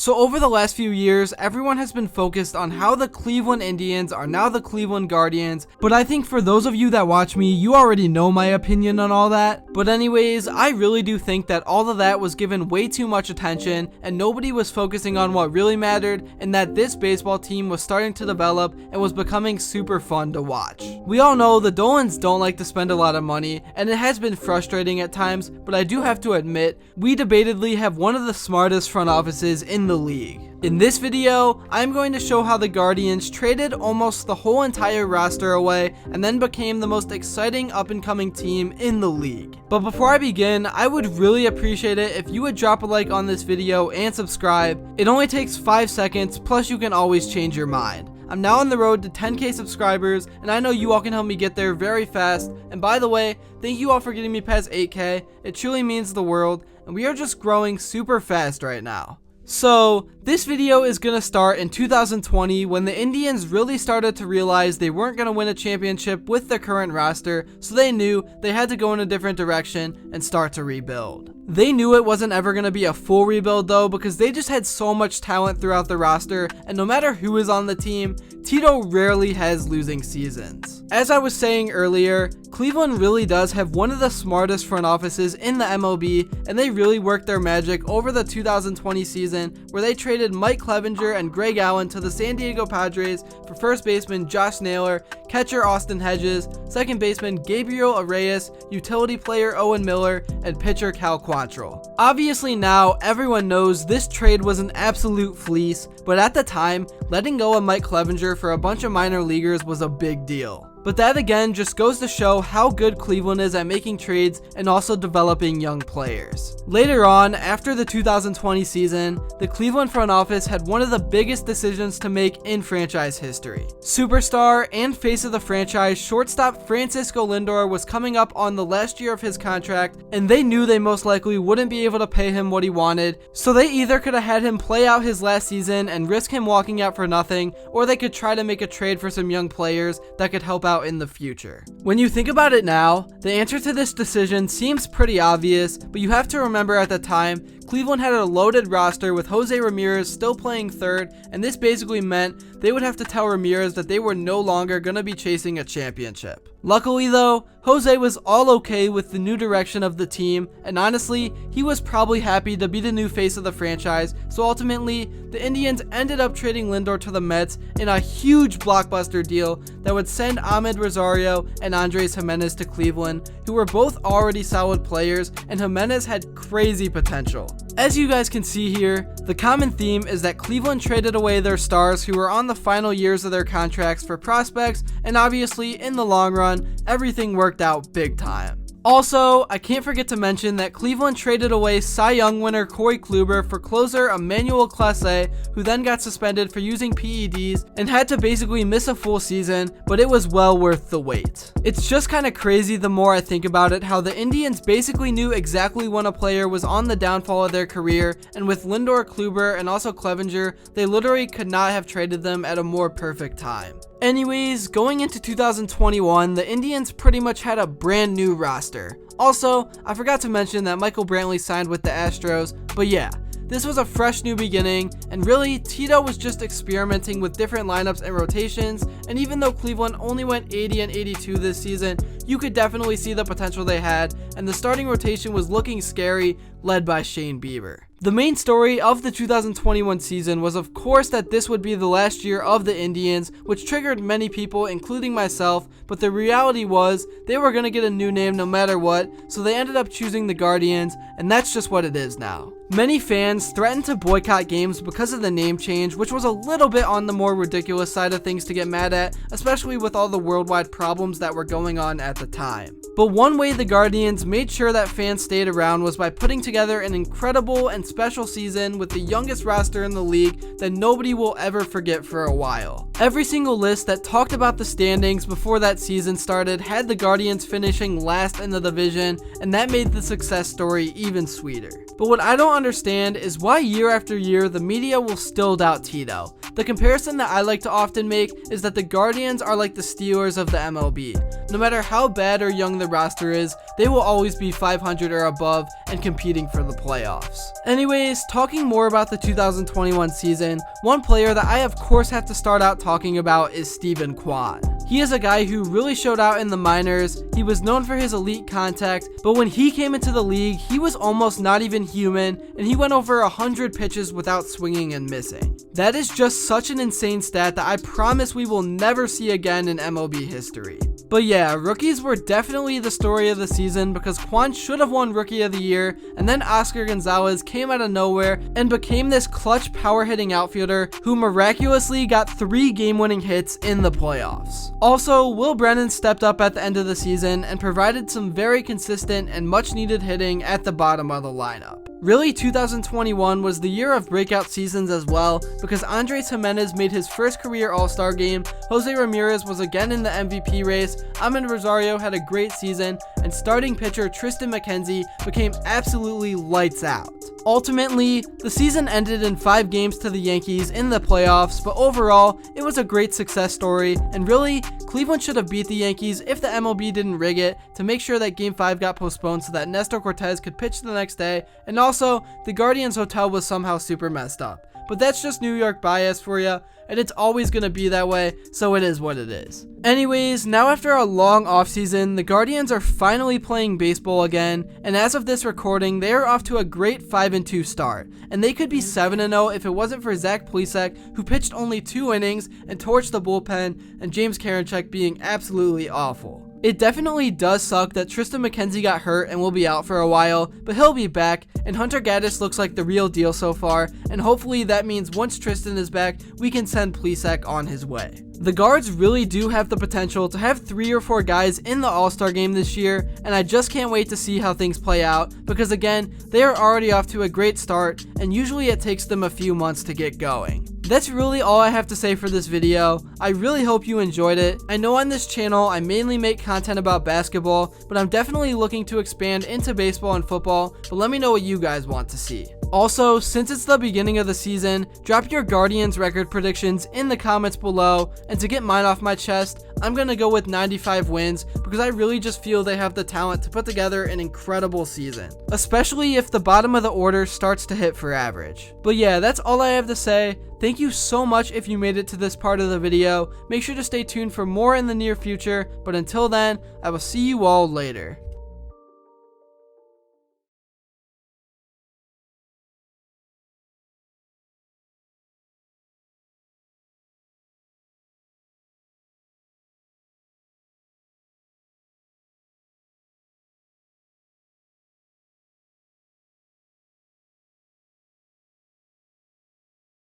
So over the last few years, everyone has been focused on how the Cleveland Indians are now the Cleveland Guardians, but I think for those of you that watch me, you already know my opinion on all that. But anyways, I really do think that all of that was given way too much attention, and nobody was focusing on what really mattered, and that this baseball team was starting to develop and was becoming super fun to watch. We all know the Dolans don't like to spend a lot of money, and it has been frustrating at times, but I do have to admit, we debatedly have one of the smartest front offices in the league. In this video, I'm going to show how the Guardians traded almost the whole entire roster away and then became the most exciting up-and-coming team in the league. But before I begin, I would really appreciate it if you would drop a like on this video and subscribe. It only takes 5 seconds, plus you can always change your mind. I'm now on the road to 10k subscribers, and I know you all can help me get there very fast. And by the way, thank you all for getting me past 8k. It truly means the world, and we are just growing super fast right now. So, this video is going to start in 2020 when the Indians really started to realize they weren't going to win a championship with their current roster, so they knew they had to go in a different direction and start to rebuild. They knew it wasn't ever going to be a full rebuild though, because they just had so much talent throughout the roster, and no matter who is on the team, Teto rarely has losing seasons. As I was saying earlier, Cleveland really does have one of the smartest front offices in the MLB, and they really worked their magic over the 2020 season where they traded Mike Clevenger and Greg Allen to the San Diego Padres for first baseman Josh Naylor, catcher Austin Hedges, second baseman Gabriel Arias, utility player Owen Miller, and pitcher Cal Quantrill. Obviously now everyone knows this trade was an absolute fleece, but at the time, letting go of Mike Clevenger for a bunch of minor leaguers was a big deal. But that again just goes to show how good Cleveland is at making trades and also developing young players. Later on, after the 2020 season, the Cleveland front office had one of the biggest decisions to make in franchise history. Superstar and face of the franchise, shortstop Francisco Lindor was coming up on the last year of his contract, and they knew they most likely wouldn't be able to pay him what he wanted, so they either could have had him play out his last season and risk him walking out for nothing, or they could try to make a trade for some young players that could help out in the future. When you think about it now, the answer to this decision seems pretty obvious, but you have to remember at the time, Cleveland had a loaded roster with Jose Ramirez still playing third, and this basically meant they would have to tell Ramirez that they were no longer going to be chasing a championship. Luckily though, Jose was all okay with the new direction of the team, and honestly, he was probably happy to be the new face of the franchise, so ultimately, the Indians ended up trading Lindor to the Mets in a huge blockbuster deal that would send Ahmed Rosario and Andres Gimenez to Cleveland, who were both already solid players, and Gimenez had crazy potential. As you guys can see here, the common theme is that Cleveland traded away their stars who were on the final years of their contracts for prospects, and obviously in the long run, everything worked out big time. Also, I can't forget to mention that Cleveland traded away Cy Young winner Corey Kluber for closer Emmanuel Clase, who then got suspended for using PEDs and had to basically miss a full season, but it was well worth the wait. It's just kind of crazy the more I think about it how the Indians basically knew exactly when a player was on the downfall of their career, and with Lindor, Kluber, and also Clevenger, they literally could not have traded them at a more perfect time. Anyways, going into 2021, the Indians pretty much had a brand new roster. Also, I forgot to mention that Michael Brantley signed with the Astros, but yeah, this was a fresh new beginning, and really, Teto was just experimenting with different lineups and rotations, and even though Cleveland only went 80 and 82 this season, you could definitely see the potential they had, and the starting rotation was looking scary, led by Shane Bieber. The main story of the 2021 season was of course that this would be the last year of the Indians, which triggered many people including myself, but the reality was they were going to get a new name no matter what, so they ended up choosing the Guardians, and that's just what it is now. Many fans threatened to boycott games because of the name change, which was a little bit on the more ridiculous side of things to get mad at, especially with all the worldwide problems that were going on at the time. But one way the Guardians made sure that fans stayed around was by putting together an incredible and special season with the youngest roster in the league that nobody will ever forget for a while. Every single list that talked about the standings before that season started had the Guardians finishing last in the division, and that made the success story even sweeter. But what I don't understand is why year after year the media will still doubt Teto. The comparison that I like to often make is that the Guardians are like the Steelers of the MLB. No matter how bad or young the roster is, they will always be 500 or above and competing for the playoffs. Anyways, talking more about the 2021 season, one player that I of course have to start out talking about is Steven Kwan. He is a guy who really showed out in the minors. He was known for his elite contact, but when he came into the league, he was almost not even human, and he went over 100 pitches without swinging and missing. That is just such an insane stat that I promise we will never see again in MLB history. But yeah, rookies were definitely the story of the season because Kwan should have won Rookie of the Year, and then Oscar Gonzalez came out of nowhere and became this clutch power hitting outfielder who miraculously got 3 game-winning hits in the playoffs. Also, Will Brennan stepped up at the end of the season and provided some very consistent and much needed hitting at the bottom of the lineup. Really, 2021 was the year of breakout seasons as well because Andres Jimenez made his first career All-Star game, Jose Ramirez was again in the MVP race, Amed Rosario had a great season, and starting pitcher Tristan McKenzie became absolutely lights out. Ultimately, the season ended in 5 games to the Yankees in the playoffs, but overall, it was a great success story, and really, Cleveland should have beat the Yankees if the MLB didn't rig it to make sure that Game 5 got postponed so that Nestor Cortez could pitch the next day, and also, the Guardians hotel was somehow super messed up. But that's just New York bias for you, and it's always going to be that way, so it is what it is. Anyways, now after a long offseason, the Guardians are finally playing baseball again, and as of this recording, they are off to a great 5-2 start, and they could be 7-0 if it wasn't for Zach Plesac, who pitched only 2 innings and torched the bullpen, and James Karinchak being absolutely awful. It definitely does suck that Tristan McKenzie got hurt and will be out for a while, but he'll be back, and Hunter Gaddis looks like the real deal so far, and hopefully that means once Tristan is back, we can send Plesac on his way. The Guards really do have the potential to have 3 or 4 guys in the All-Star game this year, and I just can't wait to see how things play out, because again, they are already off to a great start, and usually it takes them a few months to get going. That's really all I have to say for this video. I really hope you enjoyed it. I know on this channel I mainly make content about basketball, but I'm definitely looking to expand into baseball and football, but let me know what you guys want to see. Also, since it's the beginning of the season, drop your Guardians record predictions in the comments below, and to get mine off my chest, I'm gonna go with 95 wins because I really just feel they have the talent to put together an incredible season, especially if the bottom of the order starts to hit for average. But yeah, that's all I have to say. Thank you so much if you made it to this part of the video. Make sure to stay tuned for more in the near future, but until then, I will see you all later.